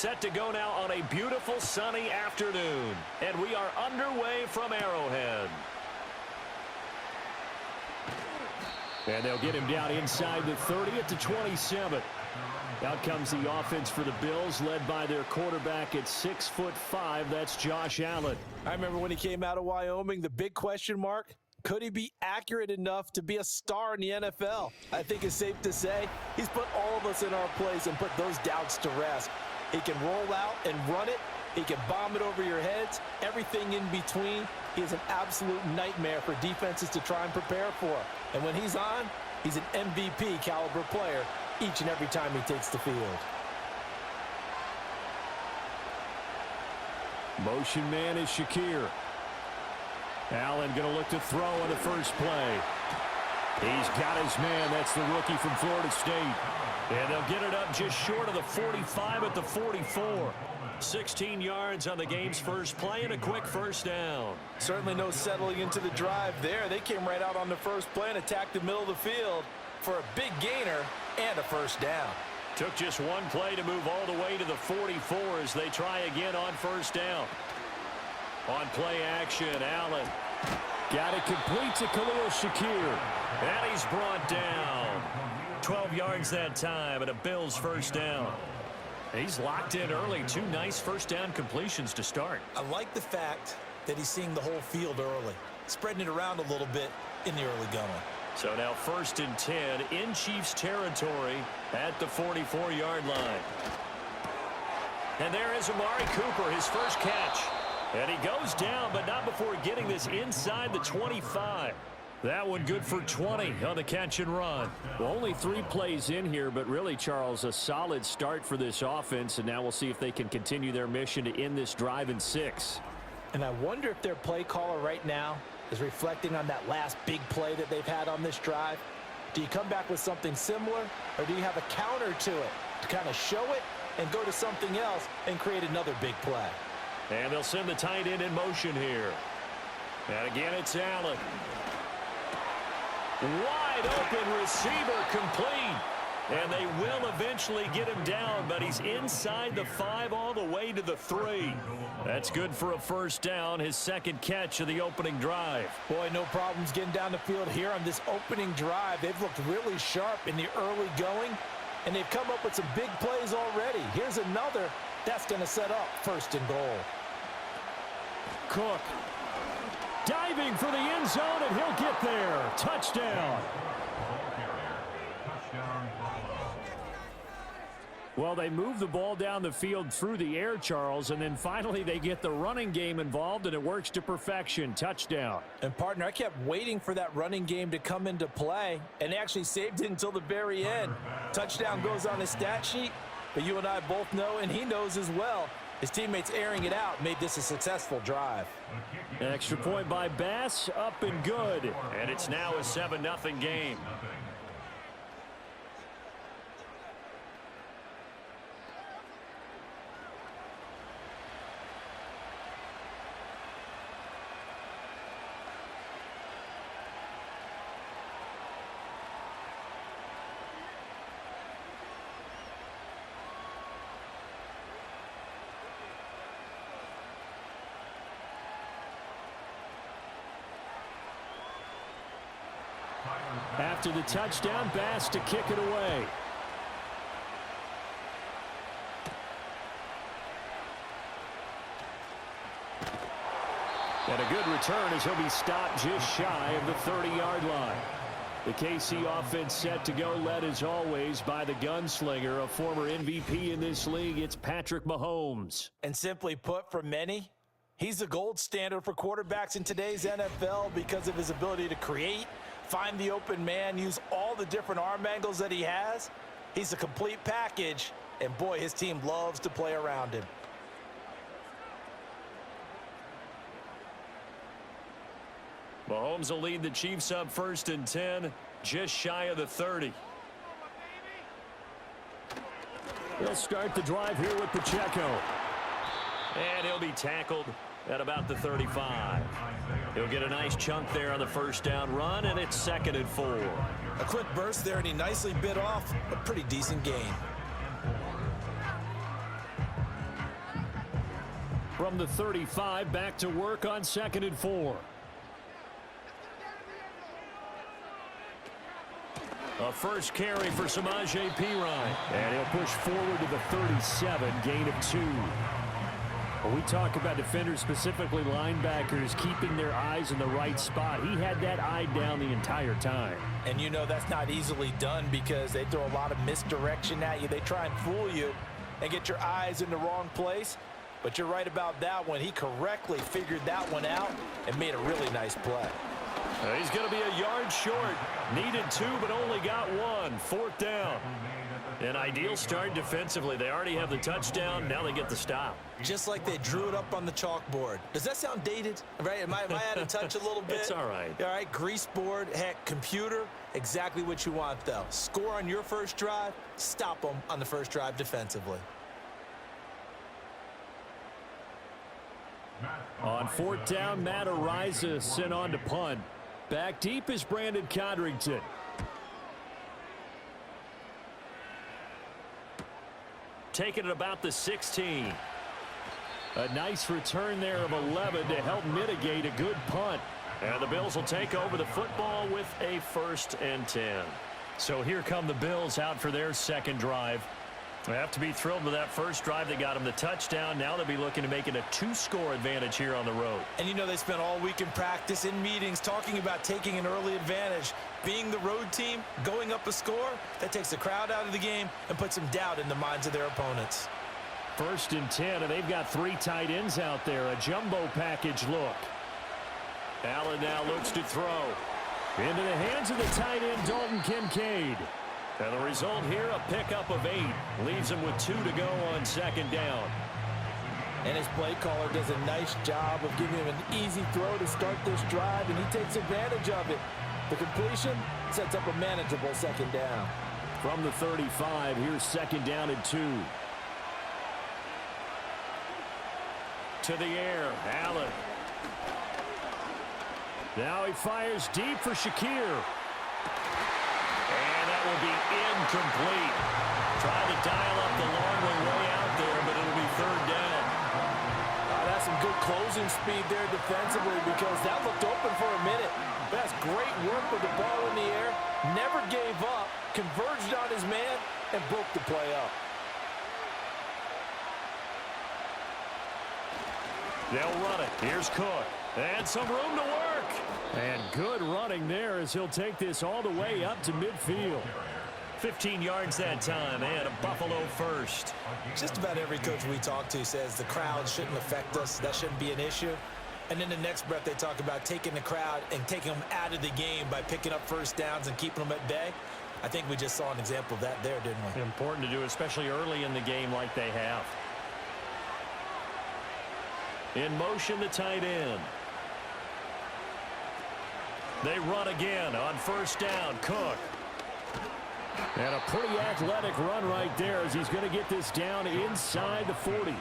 set to go now on a beautiful sunny afternoon. And we are underway from Arrowhead. And they'll get him down inside the 30 at the 27. Out comes the offense for the Bills, led by their quarterback at 6'5". That's Josh Allen. I remember when he came out of Wyoming, the big question mark, could he be accurate enough to be a star in the NFL? I think it's safe to say he's put all of us in our place and put those doubts to rest. He can roll out and run it. He can bomb it over your heads. Everything in between. He is an absolute nightmare for defenses to try and prepare for. And when he's on, he's an MVP caliber player each and every time he takes the field. Motion man is Shakir. Allen going to look to throw on the first play. He's got his man. That's the rookie from Florida State. And they'll get it up just short of the 45 at the 44. 16 yards on the game's first play and a quick first down. Certainly no settling into the drive there. They came right out on the first play and attacked the middle of the field for a big gainer and a first down. Took just one play to move all the way to the 44 as they try again on first down. On play action, Allen got it complete to Khalil Shakir. And he's brought down. 12 yards that time and a Bills first down. He's locked in early. 2 nice first down completions to start. I like the fact that he's seeing the whole field early, spreading it around a little bit in the early going. So now 1st and 10 in Chiefs territory at the 44-yard line. And there is Amari Cooper, his first catch. And he goes down, but not before getting this inside the 25. That one good for 20 on the catch and run. Well, only 3 plays in here, but really, Charles, a solid start for this offense. And now we'll see if they can continue their mission to end this drive in 6. And I wonder if their play caller right now is reflecting on that last big play that they've had on this drive. Do you come back with something similar, or do you have a counter to it to kind of show it and go to something else and create another big play? And they'll send the tight end in motion here. And again, it's Allen. Wide open receiver complete. And they will eventually get him down, but he's inside the 5 all the way to the 3. That's good for a first down, his second catch of the opening drive. Boy, no problems getting down the field here on this opening drive. They've looked really sharp in the early going, and they've come up with some big plays already. Here's another that's going to set up 1st and goal. Cook diving for the end zone, and he'll get there. Touchdown. Well, they move the ball down the field through the air, Charles, and then finally they get the running game involved, and it works to perfection. Touchdown. And, partner, I kept waiting for that running game to come into play, and they actually saved it until the very end. Touchdown goes on his stat sheet, but you and I both know, and he knows as well, his teammates airing it out made this a successful drive. An extra point by Bass, up and good. And it's now a 7-0 game. After the touchdown, Bass to kick it away. And a good return as he'll be stopped just shy of the 30-yard line. The KC offense set to go, led as always by the gunslinger, a former MVP in this league. It's Patrick Mahomes. And simply put, for many, he's the gold standard for quarterbacks in today's NFL because of his ability to create, find the open man, use all the different arm angles that he has. He's a complete package, and boy, his team loves to play around him. Mahomes will lead the Chiefs up 1st and 10, just shy of the 30. He'll start the drive here with Pacheco. And he'll be tackled at about the 35. He'll get a nice chunk there on the first down run, and it's 2nd and 4. A quick burst there, and he nicely bit off a pretty decent gain. From the 35, back to work on 2nd and 4. A first carry for Samaje Perine. And he'll push forward to the 37, gain of 2. When we talk about defenders, specifically linebackers, keeping their eyes in the right spot, he had that eye down the entire time. And you know that's not easily done because they throw a lot of misdirection at you. They try and fool you and get your eyes in the wrong place. But you're right about that one. He correctly figured that one out and made a really nice play. He's going to be a yard short. Needed 2, but only got 1. 4th down. An ideal start defensively. They already have the touchdown. Now they get the stop. Just like they drew it up on the chalkboard. Does that sound dated? Right? Am I out of touch a little bit? It's all right. All right, grease board, heck, computer, exactly what you want, though. Score on your first drive, stop them on the first drive defensively. On 4th down, Matt Araiza sent on to punt. Back deep is Brandon Codrington. Taking it about the 16. A nice return there of 11 to help mitigate a good punt. And the Bills will take over the football with a 1st and 10. So here come the Bills out for their second drive. They have to be thrilled with that first drive that got them the touchdown. Now they'll be looking to make it a 2-score advantage here on the road. And you know they spent all week in practice, in meetings, talking about taking an early advantage. Being the road team, going up a score, that takes the crowd out of the game and puts some doubt in the minds of their opponents. 1st and 10, and they've got 3 tight ends out there. A jumbo package look. Allen now looks to throw. Into the hands of the tight end, Dalton Kincaid. And the result here, a pickup of 8. Leaves him with 2 to go on 2nd down. And his play caller does a nice job of giving him an easy throw to start this drive, and he takes advantage of it. The completion sets up a manageable 2nd down. From the 35, here's 2nd down and 2. To the air, Allen. Now he fires deep for Shakir. And that will be incomplete. Trying to dial up the long way out there, but it'll be 3rd down. That's some good closing speed there defensively because that looked open for a minute. That's great work with the ball in the air. Never gave up, converged on his man, and broke the play up. They'll run it. Here's Cook. And some room to work. And good running there as he'll take this all the way up to midfield. 15 yards that time, and a Buffalo first. Just about every coach we talk to says the crowd shouldn't affect us. That shouldn't be an issue. And in the next breath, they talk about taking the crowd and taking them out of the game by picking up first downs and keeping them at bay. I think we just saw an example of that there, didn't we? Important to do, especially early in the game like they have. In motion, the tight end. They run again on 1st down. Cook. And a pretty athletic run right there as he's going to get this down inside the 40.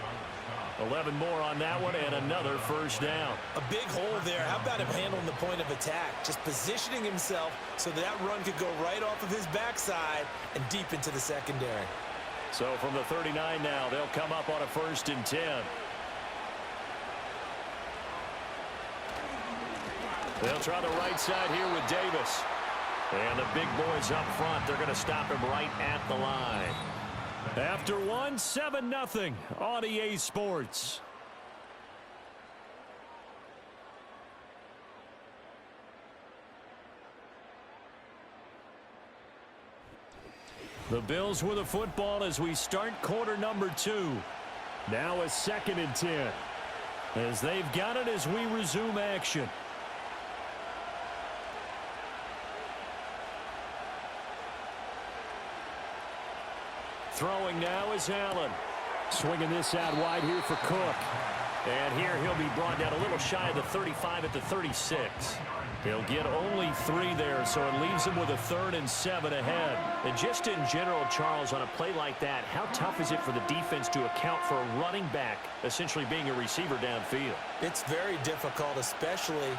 11 more on that one and another 1st down. A big hole there. How about him handling the point of attack? Just positioning himself so that run could go right off of his backside and deep into the secondary. So from the 39 now, they'll come up on a 1st and 10. They'll try the right side here with Davis. And the big boys up front, they're going to stop him right at the line. After 1, 7-0 on EA Sports. The Bills with the football as we start quarter number 2. Now a 2nd and 10. As they've got it as we resume action. Throwing now is Allen. Swinging this out wide here for Cook. And here he'll be brought down a little shy of the 35 at the 36. He'll get only 3 there, so it leaves him with a 3rd and 7 ahead. And just in general, Charles, on a play like that, how tough is it for the defense to account for a running back essentially being a receiver downfield? It's very difficult, especially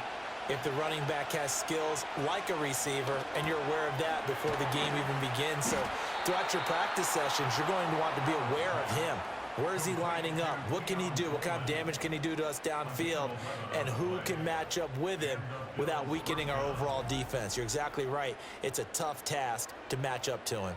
if the running back has skills like a receiver, and you're aware of that before the game even begins. So throughout your practice sessions, you're going to want to be aware of him. Where is he lining up? What can he do? What kind of damage can he do to us downfield? And who can match up with him without weakening our overall defense? You're exactly right. It's a tough task to match up to him.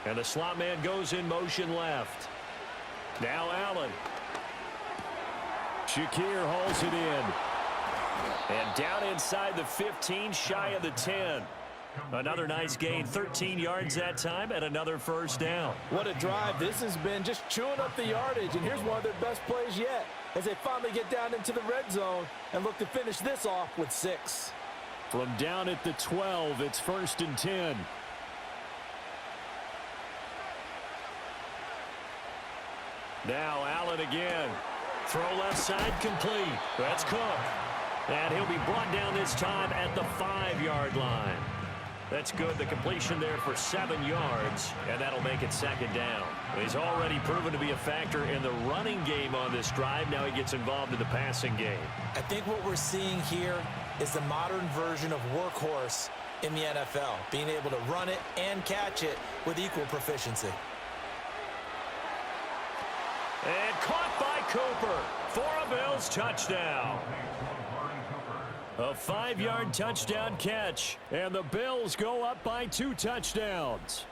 And the slot man goes in motion left. Now Allen. Shakir hauls it in. And down inside the 15, shy of the 10. Another nice gain, 13 yards that time, and another first down. What a drive. This has been just chewing up the yardage, and here's one of their best plays yet as they finally get down into the red zone and look to finish this off with 6. From down at the 12, it's 1st and 10. Now Allen again. Throw left side complete. That's Cook. And he'll be brought down this time at the 5-yard line. That's good. The completion there for 7 yards, and that'll make it 2nd down. He's already proven to be a factor in the running game on this drive. Now he gets involved in the passing game. I think what we're seeing here is the modern version of workhorse in the NFL, being able to run it and catch it with equal proficiency. And caught by Cooper for a Bills touchdown. A 5-yard touchdown catch, and the Bills go up by 2 touchdowns.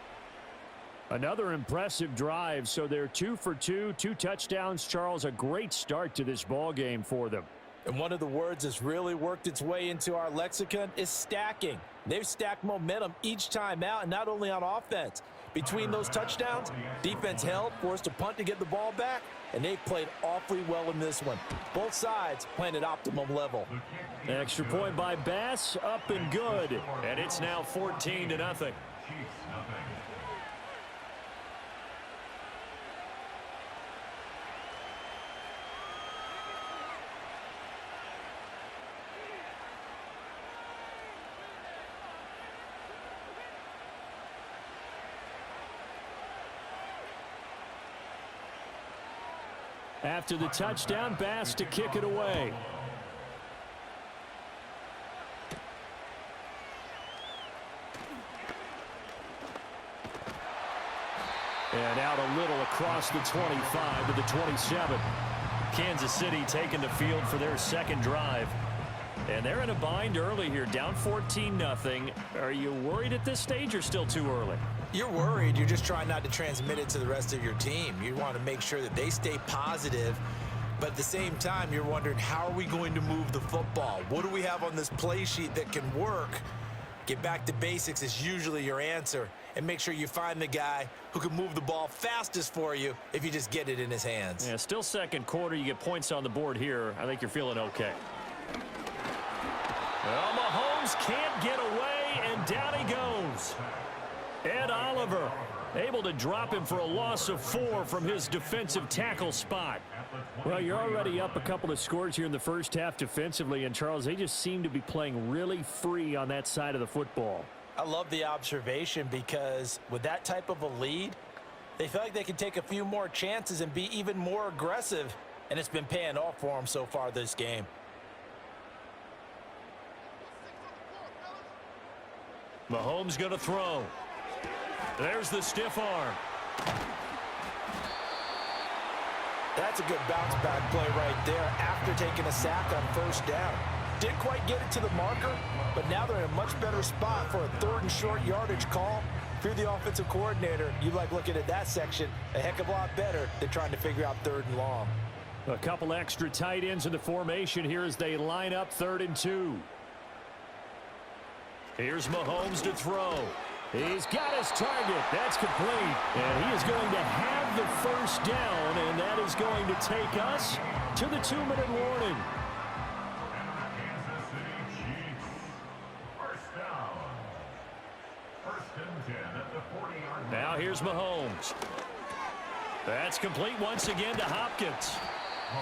Another impressive drive, so they're 2 for 2, 2 touchdowns. Charles, a great start to this ball game for them. And one of the words that's really worked its way into our lexicon is stacking. They've stacked momentum each time out, and not only on offense. Between those touchdowns, defense held, forced to punt to get the ball back, and they played awfully well in this one. Both sides playing at optimum level. Extra point by Bass, up and good. And it's now 14-0. After the touchdown, Bass to kick it away. And out a little across the 25 to the 27. Kansas City taking the field for their 2nd drive. And they're in a bind early here, down 14-0. Are you worried at this stage or still too early? You're worried. You're just trying not to transmit it to the rest of your team. You want to make sure that they stay positive. But at the same time, you're wondering, how are we going to move the football? What do we have on this play sheet that can work? Get back to basics is usually your answer. And make sure you find the guy who can move the ball fastest for you if you just get it in his hands. Yeah, still 2nd quarter. You get points on the board here. I think you're feeling okay. Well, Mahomes can't get away, and down he goes. Ed Oliver able to drop him for a loss of 4 from his defensive tackle spot. Well, you're already up a couple of scores here in the first half defensively, and Charles, they just seem to be playing really free on that side of the football. I love the observation because with that type of a lead, they feel like they can take a few more chances and be even more aggressive, and it's been paying off for them so far this game. Mahomes going to throw. There's the stiff arm. That's a good bounce-back play right there after taking a sack on 1st down. Didn't quite get it to the marker, but now they're in a much better spot for a 3rd and short yardage call. If you're the offensive coordinator, you like looking at that section a heck of a lot better than trying to figure out 3rd and long. A couple extra tight ends in the formation here as they line up 3rd and 2. Here's Mahomes to throw. He's got his target. That's complete. And he is going to have the 1st down, and that is going to take us to the 2-minute warning. Now here's Mahomes. That's complete once again to Hopkins.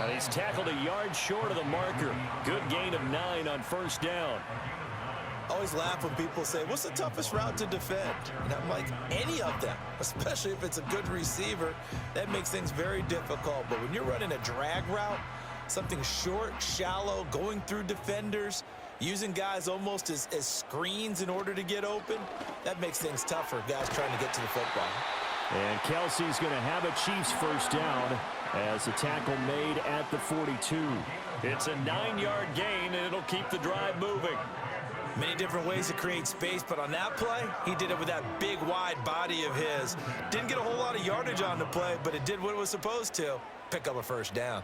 And he's tackled a yard short of the marker. Good gain of 9 on 1st down. Always laugh when people say, what's the toughest route to defend? And I'm like, any of them, especially if it's a good receiver. That makes things very difficult. But when you're running a drag route, Something short, shallow, going through defenders, using guys almost as screens in order to get open. That makes things tough for guys trying to get to the football. And Kelsey's going to have a Chiefs first down as the tackle made at the 42. It's a 9-yard gain, and it'll keep the drive moving. Many different ways to create space, but on that play, he did it with that big, wide body of his. Didn't get a whole lot of yardage on the play, but it did what it was supposed to, pick up a first down.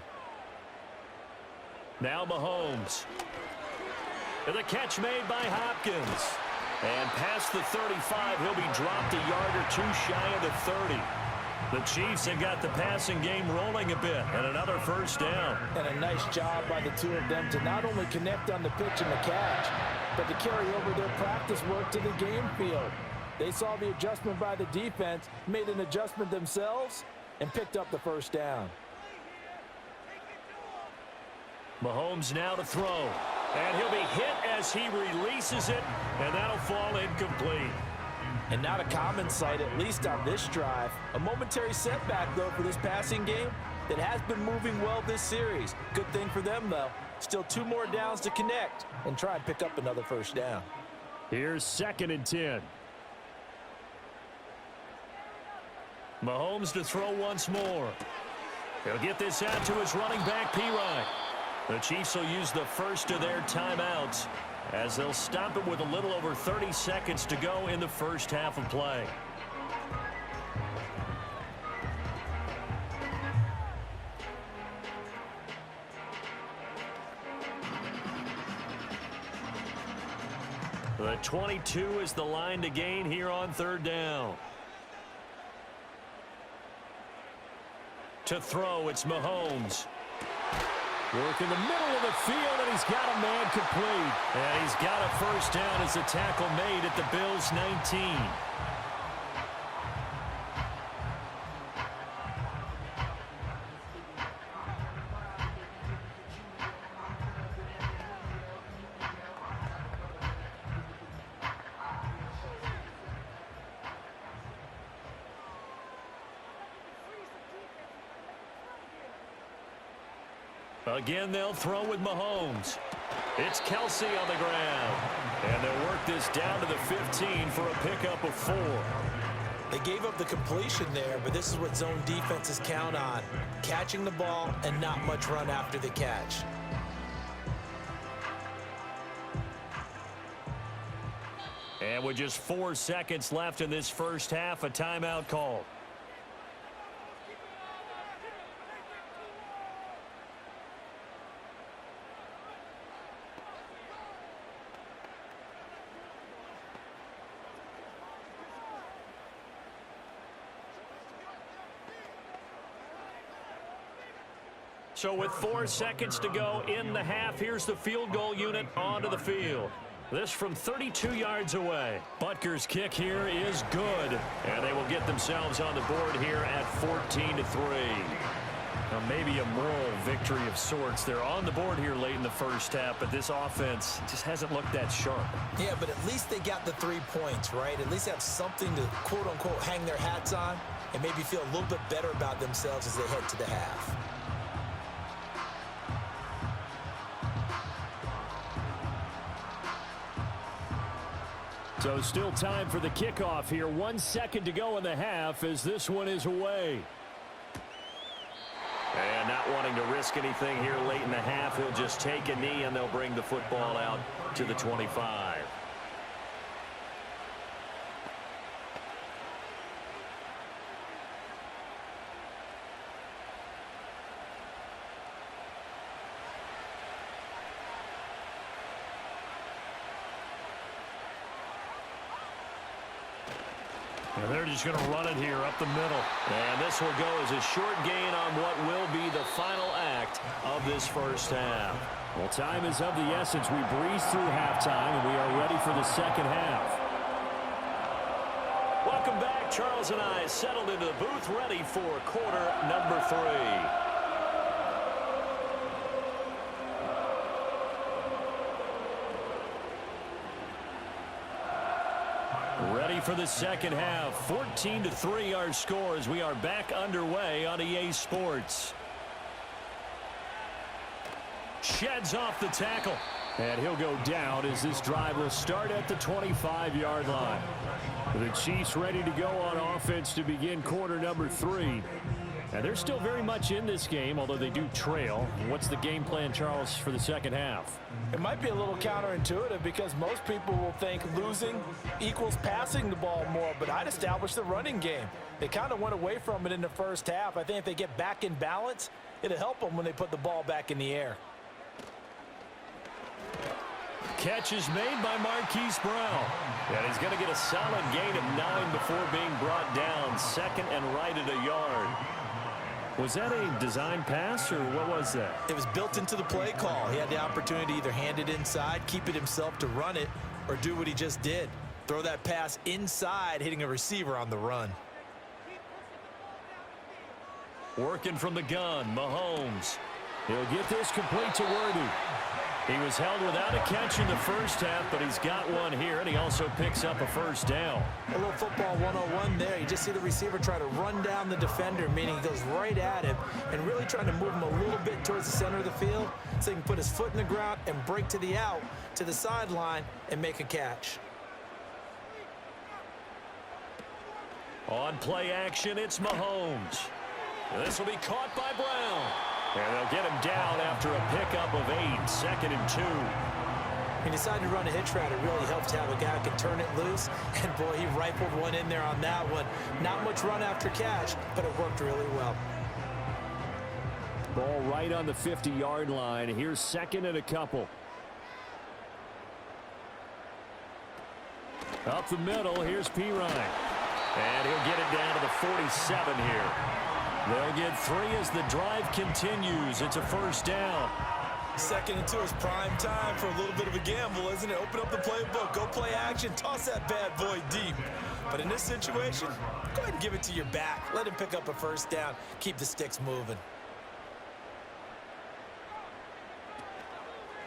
Now Mahomes. And the catch made by Hopkins. And past the 35, he'll be dropped a yard or two shy of the 30. The Chiefs have got the passing game rolling a bit, and another first down. And a nice job by the two of them to not only connect on the pitch and the catch, but to carry over their practice work to the game field. They saw the adjustment by the defense, made an adjustment themselves, and picked up the first down. Mahomes now to throw. And he'll be hit as he releases it, and that'll fall incomplete. And not a common sight, at least on this drive. A momentary setback, though, for this passing game that has been moving well this series. Good thing for them, though. Still 2 more downs to connect and try and pick up another first down. Here's 2nd and 10. Mahomes to throw once more. He'll get this out to his running back, P-Ryan. The Chiefs will use the first of their timeouts as they'll stop it with a little over 30 seconds to go in the first half of play. The 22 is the line to gain here on 3rd down. To throw, it's Mahomes. Work in the middle of the field, and he's got a man complete. And he's got a first down as the tackle made at the Bills' 19. Again, they'll throw with Mahomes. It's Kelsey on the ground. And they'll work this down to the 15 for a pickup of 4. They gave up the completion there, but this is what zone defenses count on. Catching the ball and not much run after the catch. And with just 4 seconds left in this first half, a timeout call. So with 4 seconds to go in the half, here's the field goal unit onto the field. This from 32 yards away. Butker's kick here is good. And they will get themselves on the board here at 14-3. Now maybe a moral victory of sorts. They're on the board here late in the first half, but this offense just hasn't looked that sharp. Yeah, but at least they got the 3 points, right? At least have something to, quote-unquote, hang their hats on and maybe feel a little bit better about themselves as they head to the half. So still time for the kickoff here. 1 second to go in the half as this one is away. And not wanting to risk anything here late in the half, he'll just take a knee and they'll bring the football out to the 25. And they're just going to run it here up the middle. And this will go as a short gain on what will be the final act of this first half. Well, time is of the essence. We breeze through halftime, and we are ready for the second half. Welcome back. Charles and I settled into the booth, ready for quarter number 3. Ready for the second half. 14-3 our score as we are back underway on EA Sports. sheds off the tackle. And he'll go down as this drive will start at the 25-yard line. The Chiefs ready to go on offense to begin quarter number 3. And they're still very much in this game, although they do trail. What's the game plan, Charles, for the second half? It might be a little counterintuitive because most people will think losing equals passing the ball more, but I'd establish the running game. They kind of went away from it in the first half. I think if they get back in balance, it'll help them when they put the ball back in the air. Catch is made by Marquise Brown. And he's going to get a solid gain of 9 before being brought down. Second and right at a yard. Was that a design pass, or what was that? It was built into the play call. He had the opportunity to either hand it inside, keep it himself to run it, or do what he just did. Throw that pass inside, hitting a receiver on the run. Working from the gun, Mahomes. He'll get this complete to Worthy. He was held without a catch in the first half, but he's got one here, and he also picks up a first down. A little football 101 there. You just see the receiver try to run down the defender, meaning he goes right at him and really trying to move him a little bit towards the center of the field so he can put his foot in the ground and break to the out, to the sideline, and make a catch. On play action, it's Mahomes. This will be caught by Brown. And they'll get him down after a pickup of 8, second and 2. He decided to run a hitch route. It really helped to have a guy who can turn it loose. And, boy, he rifled one in there on that one. Not much run after catch, but it worked really well. Ball right on the 50-yard line. Here's second and a couple. Up the middle, here's Pirine. And he'll get it down to the 47 here. They'll get 3 as the drive continues. It's a first down. Second and 2 is prime time for a little bit of a gamble, isn't it? Open up the playbook, go play action, toss that bad boy deep. But in this situation, go ahead and give it to your back. Let him pick up a first down. Keep the sticks moving.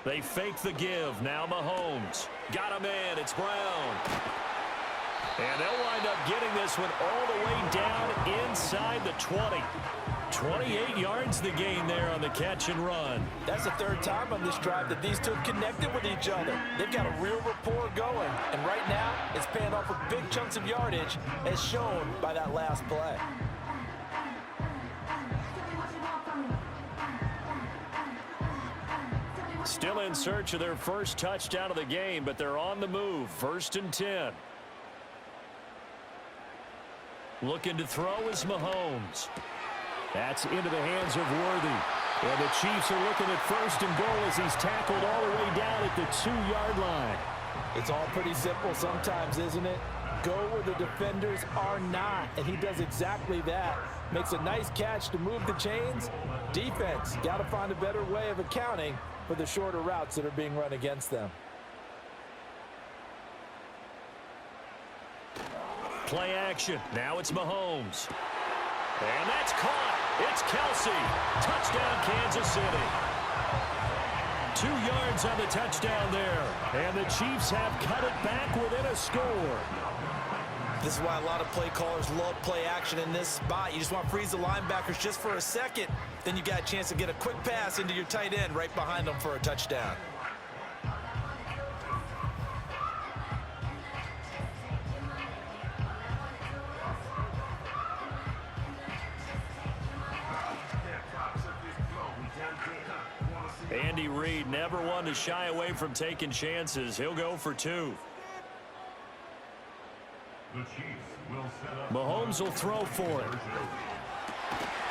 They fake the give. Now Mahomes. Got him in. It's Brown. And they'll wind up getting this one all the way down inside the 20. 28 yards the gain there on the catch and run. That's the third time on this drive that these two have connected with each other. They've got a real rapport going. And right now, it's paying off with big chunks of yardage as shown by that last play. Still in search of their first touchdown of the game, but they're on the move. First and 10. Looking to throw is Mahomes. That's into the hands of Worthy. And the Chiefs are looking at first and goal as he's tackled all the way down at the 2-yard line. It's all pretty simple sometimes, isn't it? Go where the defenders are not, and he does exactly that. Makes a nice catch to move the chains. Defense, got to find a better way of accounting for the shorter routes that are being run against them. Play action. Now it's Mahomes. And that's caught. It's Kelsey. Touchdown, Kansas City. 2 yards on the touchdown there. And the Chiefs have cut it back within a score. This is why a lot of play callers love play action in this spot. You just want to freeze the linebackers just for a second. Then you got a chance to get a quick pass into your tight end right behind them for a touchdown. Andy Reid never one to shy away from taking chances. He'll go for 2. Mahomes will throw for it.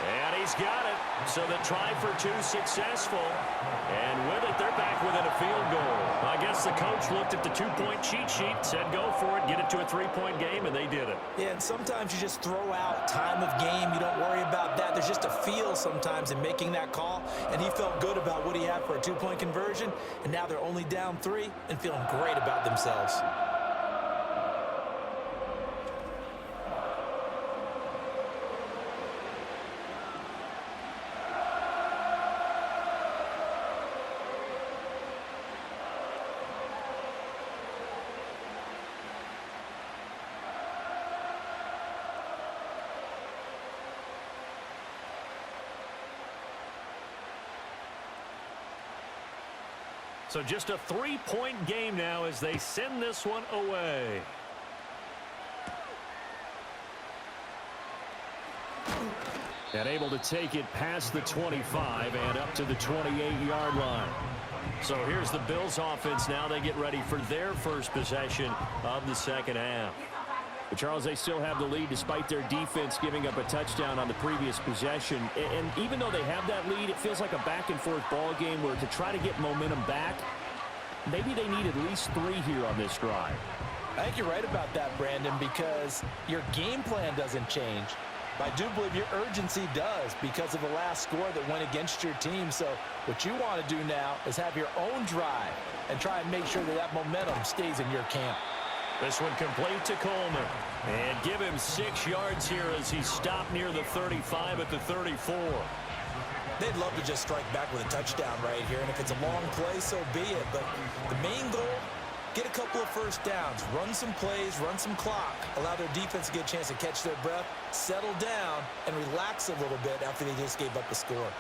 And he's got it. So the try for 2 successful. And with it, they're back within a field goal. I guess the coach looked at the 2-point cheat sheet, said go for it, get it to a 3-point game, and they did it. Yeah, and sometimes you just throw out time of game. You don't worry about that. There's just a feel sometimes in making that call, and he felt good about what he had for a 2-point conversion, and now they're only down 3 and feeling great about themselves. So just a 3-point game now as they send this one away. And able to take it past the 25 and up to the 28-yard line. So here's the Bills offense now. They get ready for their first possession of the second half. But Charles, they still have the lead despite their defense giving up a touchdown on the previous possession. And even though they have that lead, it feels like a back-and-forth ball game where to try to get momentum back, maybe they need at least 3 here on this drive. I think you're right about that, Brandon, because your game plan doesn't change. I do believe your urgency does because of the last score that went against your team. So what you want to do now is have your own drive and try and make sure that that momentum stays in your camp. This one complete to Coleman. And give him 6 yards here as he stopped near the 35 at the 34. They'd love to just strike back with a touchdown right here. And if it's a long play, so be it. But the main goal, get a couple of first downs, run some plays, run some clock, allow their defense to get a chance to catch their breath, settle down, and relax a little bit after they just gave up the score.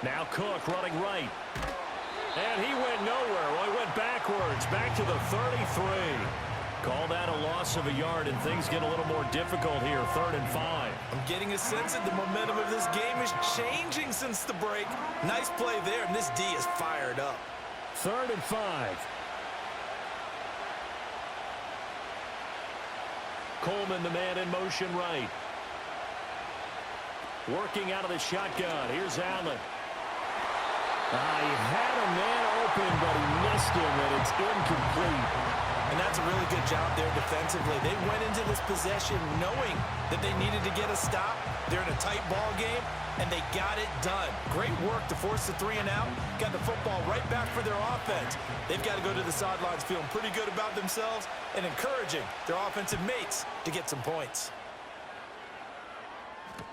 Now Cook running right. And he went nowhere. Well, he went backwards, back to the 33. Call that a loss of a yard, and things get a little more difficult here, 3rd and 5. I'm getting a sense that the momentum of this game is changing since the break. Nice play there, and this D is fired up. 3rd and 5. Coleman, the man in motion right. Working out of the shotgun. Here's Allen. He had a man open, but he missed him, and it's incomplete. And that's a really good job there defensively. They went into this possession knowing that they needed to get a stop. They're in a tight ball game, and they got it done. Great work to force the 3 and out. Got the football right back for their offense. They've got to go to the sidelines feeling pretty good about themselves and encouraging their offensive mates to get some points.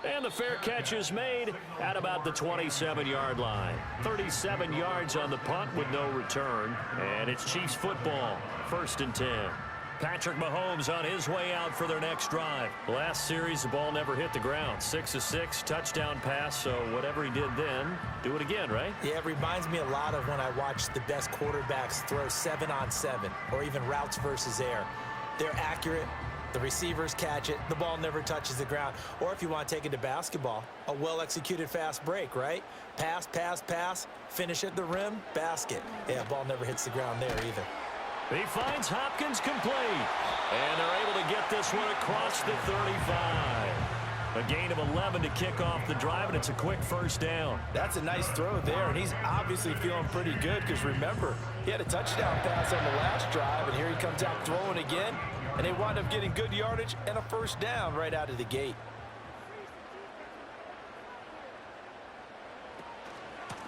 And the fair catch is made at about the 27-yard line. 37 yards on the punt with no return. And it's Chiefs football, 1st and 10. Patrick Mahomes on his way out for their next drive. Last series, the ball never hit the ground. 6 of 6, touchdown pass. So whatever he did then, do it again, right? Yeah, it reminds me a lot of when I watched the best quarterbacks throw 7-on-7 or even routes versus air. They're accurate. The receivers catch it. The ball never touches the ground. Or if you want to take it to basketball, a well-executed fast break, right? Pass, pass, pass, finish at the rim, basket. Yeah, ball never hits the ground there either. He finds Hopkins complete. And they're able to get this one across the 35. A gain of 11 to kick off the drive, and it's a quick first down. That's a nice throw there, and he's obviously feeling pretty good because, remember, he had a touchdown pass on the last drive, and here he comes out throwing again. And they wind up getting good yardage and a first down right out of the gate.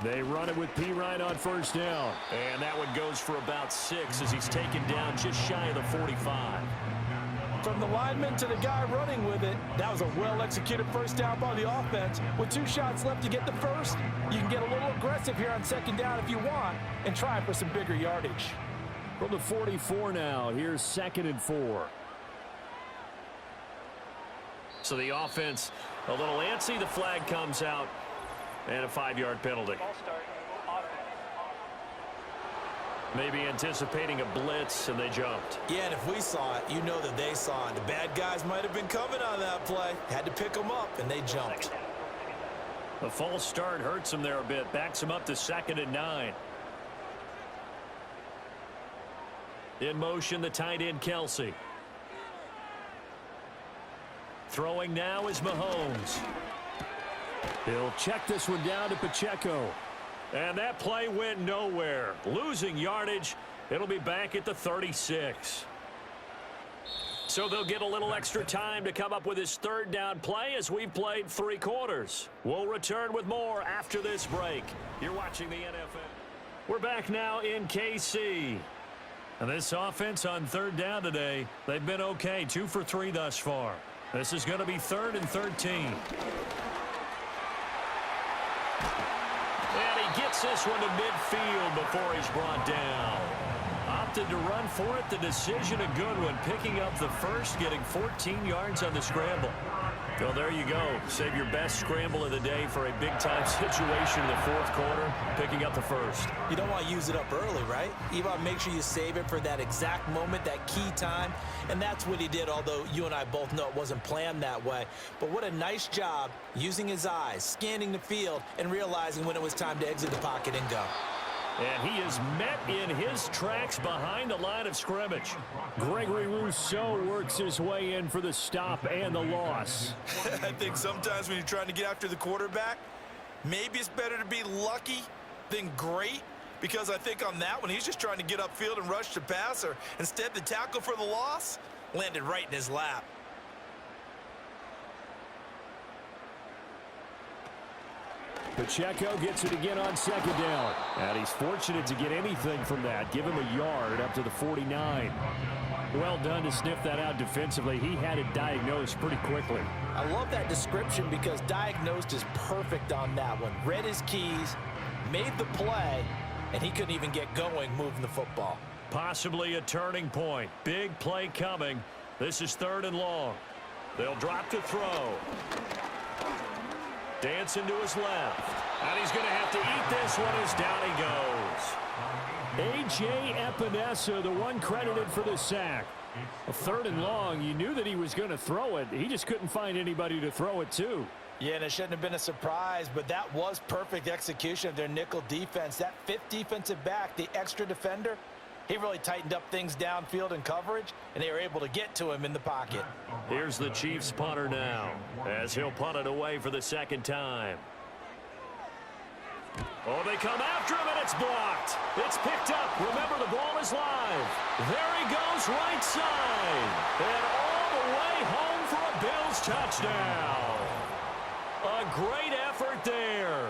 They run it with P. Ryan on first down. And that one goes for about 6 as he's taken down just shy of the 45. From the lineman to the guy running with it, that was a well-executed first down by the offense. With 2 shots left to get the first, you can get a little aggressive here on second down if you want and try for some bigger yardage. From the 44 now, here's 2nd and 4. So the offense a little antsy. The flag comes out and a 5-yard penalty. Maybe anticipating a blitz, and they jumped. Yeah, and if we saw it, you know that they saw it. The bad guys might have been coming on that play. Had to pick them up, and they jumped. The false start hurts them there a bit. Backs them up to 2nd and 9. In motion, the tight end, Kelsey. Throwing now is Mahomes. He'll check this one down to Pacheco. And that play went nowhere. Losing yardage. It'll be back at the 36. So they'll get a little extra time to come up with his 3rd down play as we've played 3 quarters. We'll return with more after this break. You're watching the NFL. We're back now in KC. And this offense on 3rd down today, they've been okay. 2 for 3 thus far. This is going to be 3rd and 13. And he gets this one to midfield before he's brought down. Opted to run for it. The decision a good one. Picking up the first, getting 14 yards on the scramble. Well, there you go. Save your best scramble of the day for a big-time situation in the fourth quarter, picking up the first. You don't want to use it up early, right? You want to make sure you save it for that exact moment, that key time, and that's what he did, although you and I both know it wasn't planned that way. But what a nice job using his eyes, scanning the field, and realizing when it was time to exit the pocket and go. And he is met in his tracks behind the line of scrimmage. Gregory Rousseau works his way in for the stop and the loss. I think sometimes when you're trying to get after the quarterback, maybe it's better to be lucky than great, because I think on that one, he's just trying to get upfield and rush the passer. Instead, the tackle for the loss landed right in his lap. Pacheco gets it again on second down. And he's fortunate to get anything from that. Give him a yard up to the 49. Well done to sniff that out defensively. He had it diagnosed pretty quickly. I love that description because diagnosed is perfect on that one. Read his keys, made the play, and he couldn't even get going moving the football. Possibly a turning point. Big play coming. This is 3rd and long. They'll drop to throw. Dancing to his left. And he's going to have to eat this one as down he goes. A.J. Epinesa, the one credited for the sack. A 3rd and long. You knew that he was going to throw it. He just couldn't find anybody to throw it to. Yeah, and it shouldn't have been a surprise, but that was perfect execution of their nickel defense. That 5th defensive back, the extra defender, he really tightened up things downfield in coverage, and they were able to get to him in the pocket. Here's the Chiefs punter now, as he'll punt it away for the 2nd time. Oh, they come after him, and it's blocked. It's picked up. Remember, the ball is live. There he goes, right side. And all the way home for a Bills touchdown. A great effort there.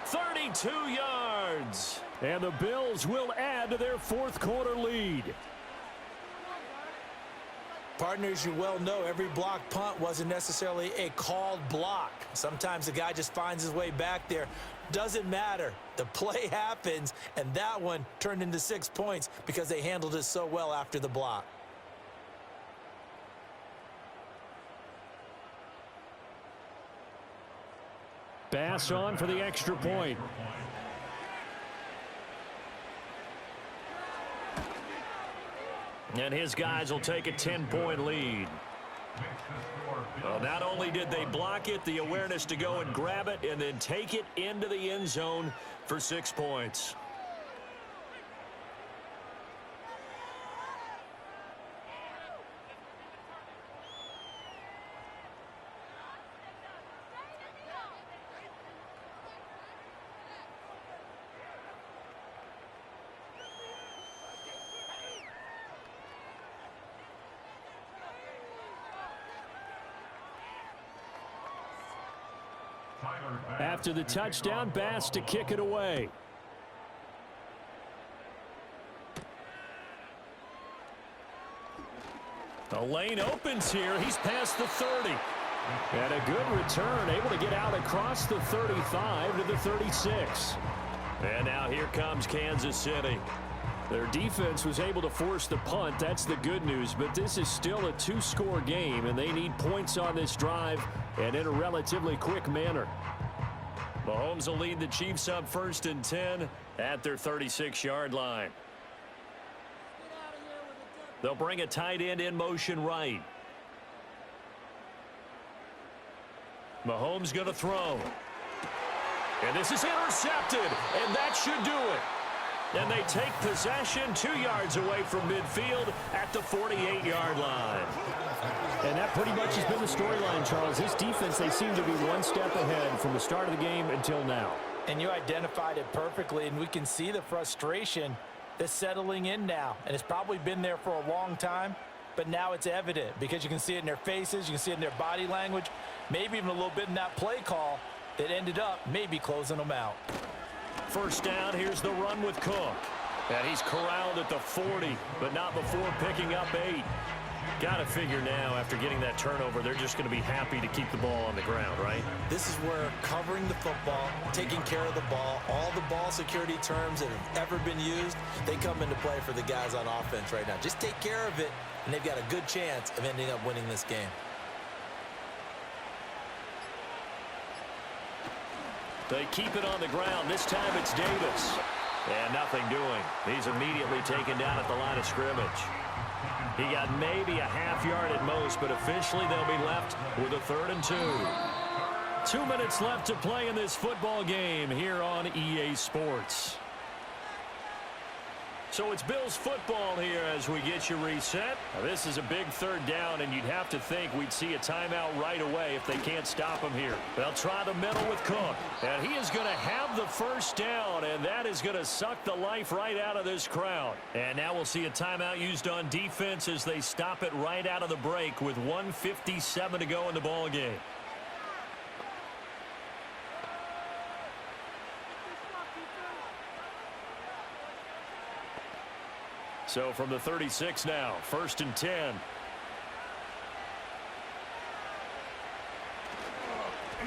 32 yards. And the Bills will add to their 4th quarter lead. Partners, you well know every block punt wasn't necessarily a called block. Sometimes the guy just finds his way back there. Doesn't matter. The play happens, and that one turned into 6 points because they handled it so well after the block. Bass on for the extra point. And his guys will take a 10-point lead. Well, not only did they block it, the awareness to go and grab it and then take it into the end zone for 6 points. After the touchdown, Bass to kick it away. The lane opens here. He's past the 30. And a good return, able to get out across the 35 to the 36. And now here comes Kansas City. Their defense was able to force the punt. That's the good news. But this is still a 2-score game, and they need points on this drive and in a relatively quick manner. Mahomes will lead the Chiefs up 1st and 10 at their 36-yard line. They'll bring a tight end in motion right. Mahomes going to throw. And this is intercepted, and that should do it. And they take possession 2 yards away from midfield at the 48-yard line. And that pretty much has been the storyline, Charles. This defense, they seem to be one step ahead from the start of the game until now. And you identified it perfectly, and we can see the frustration that's settling in now. And it's probably been there for a long time, but now it's evident because you can see it in their faces, you can see it in their body language, maybe even a little bit in that play call that ended up maybe closing them out. 1st down, here's the run with Cook. And he's corralled at the 40, but not before picking up 8. Got to figure now, after getting that turnover, they're just going to be happy to keep the ball on the ground, right? This is where covering the football, taking care of the ball, all the ball security terms that have ever been used, they come into play for the guys on offense right now. Just take care of it, and they've got a good chance of ending up winning this game. They keep it on the ground. This time it's Davis. And nothing doing. He's immediately taken down at the line of scrimmage. He got maybe a half yard at most, but officially they'll be left with a 3rd and 2. 2 minutes left to play in this football game here on EA Sports. So it's Bills football here as we get you reset. Now, this is a big 3rd down, and you'd have to think we'd see a timeout right away if they can't stop him here. They'll try the middle with Cook, and he is going to have the 1st down, and that is going to suck the life right out of this crowd. And now we'll see a timeout used on defense as they stop it right out of the break with 1:57 to go in the ball game. So from the 36 now, 1st and 10.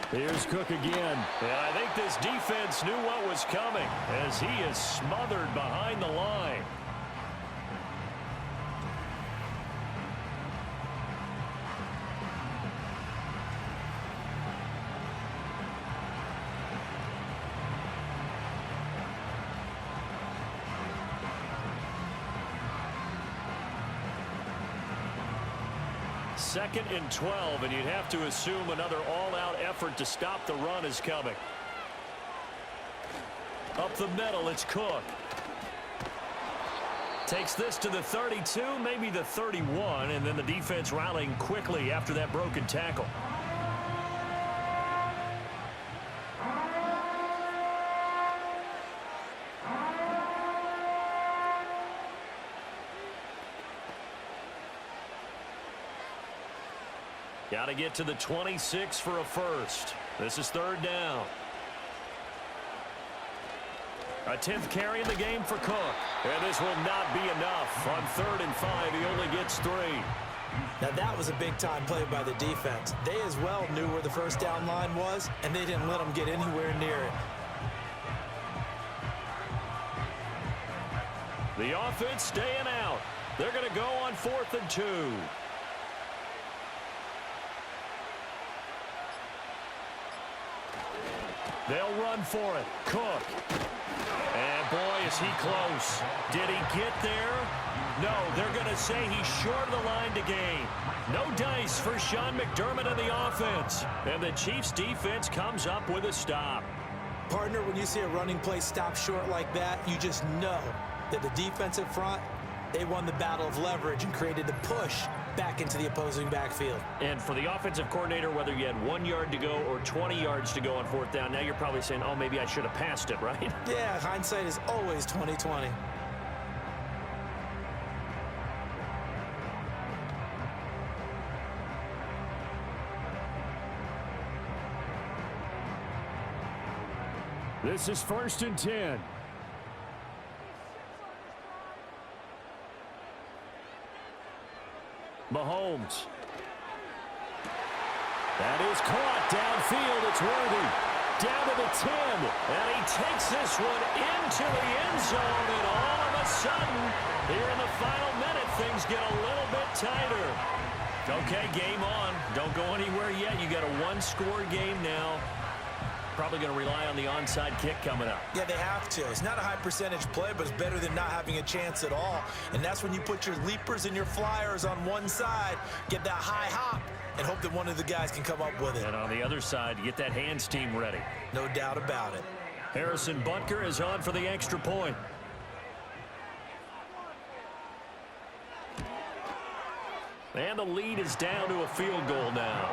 Here's Cook again. And I think this defense knew what was coming as he is smothered behind the line. Second and 12, and you'd have to assume another all-out effort to stop the run is coming. Up the middle, it's Cook. Takes this to the 32, maybe the 31, and then the defense rallying quickly after that broken tackle. Got to get to the 26 for a 1st. This is 3rd down. A 10th carry in the game for Cook. And this will not be enough. On 3rd and 5, he only gets 3. Now that was a big-time play by the defense. They as well knew where the 1st down line was, and they didn't let them get anywhere near it. The offense staying out. They're going to go on 4th and 2. They'll run for it. Cook. And boy, is he close. Did he get there? No, they're going to say he's short of the line to gain. No dice for Sean McDermott and the offense. And the Chiefs defense comes up with a stop. Partner, when you see a running play stop short like that, you just know that the defensive front, they won the battle of leverage and created the push back into the opposing backfield. And for the offensive coordinator, whether you had 1 yard to go or 20 yards to go on 4th down, now you're probably saying, oh, maybe I should have passed it, right? Yeah, hindsight is always 20/20. This is 1st and 10. Mahomes. That is caught downfield. It's Worthy. Down to the 10. And he takes this one into the end zone. And all of a sudden, here in the final minute, things get a little bit tighter. Okay, game on. Don't go anywhere yet. You got a 1-score game now. Probably going to rely on the onside kick coming up. Yeah, they have to. It's not a high percentage play, but it's better than not having a chance at all. And that's when you put your leapers and your flyers on one side, get that high hop, and hope that one of the guys can come up with it. And on the other side, get that hands team ready. No doubt about it. Harrison Butker is on for the extra point. And the lead is down to a field goal now.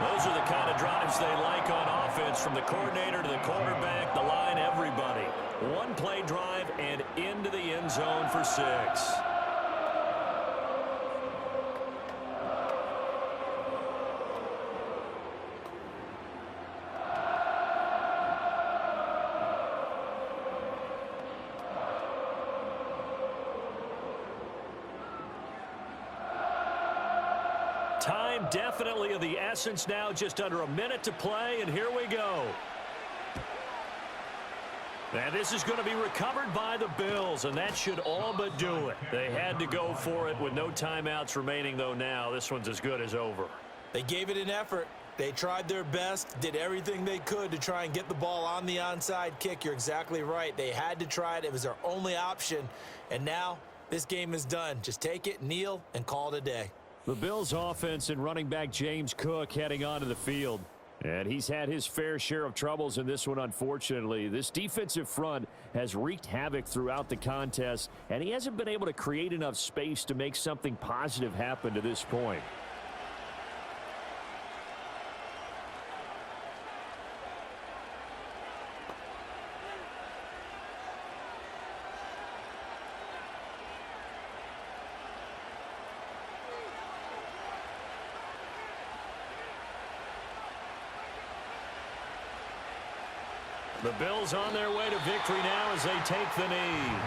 Those are the kind of drives they like on offense, from the coordinator to the quarterback, the line, everybody. One-play drive and into the end zone for 6. Time definitely of the essence now, just under a minute to play, and here we go. And this is going to be recovered by the Bills, and that should all but do it. They had to go for it with no timeouts remaining, though now. This one's as good as over. They gave it an effort, They tried their best, did everything they could to try and get the ball on the onside kick. You're exactly right. They had to try it. It was their only option. And now this game is done. Just take it, kneel, and call it a day. The Bills offense and running back James Cook heading onto the field. And he's had his fair share of troubles in this one, unfortunately. This defensive front has wreaked havoc throughout the contest, and he hasn't been able to create enough space to make something positive happen to this point. The Bills on their way to victory now as they take the knee.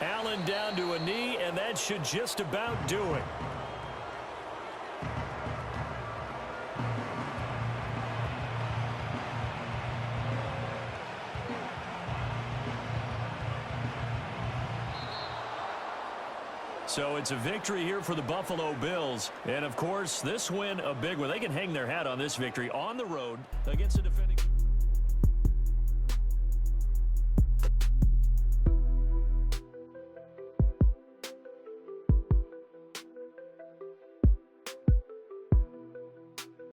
Allen down to a knee, and that should just about do it. So it's a victory here for the Buffalo Bills. And, of course, this win a big one. They can hang their hat on this victory on the road against a defense.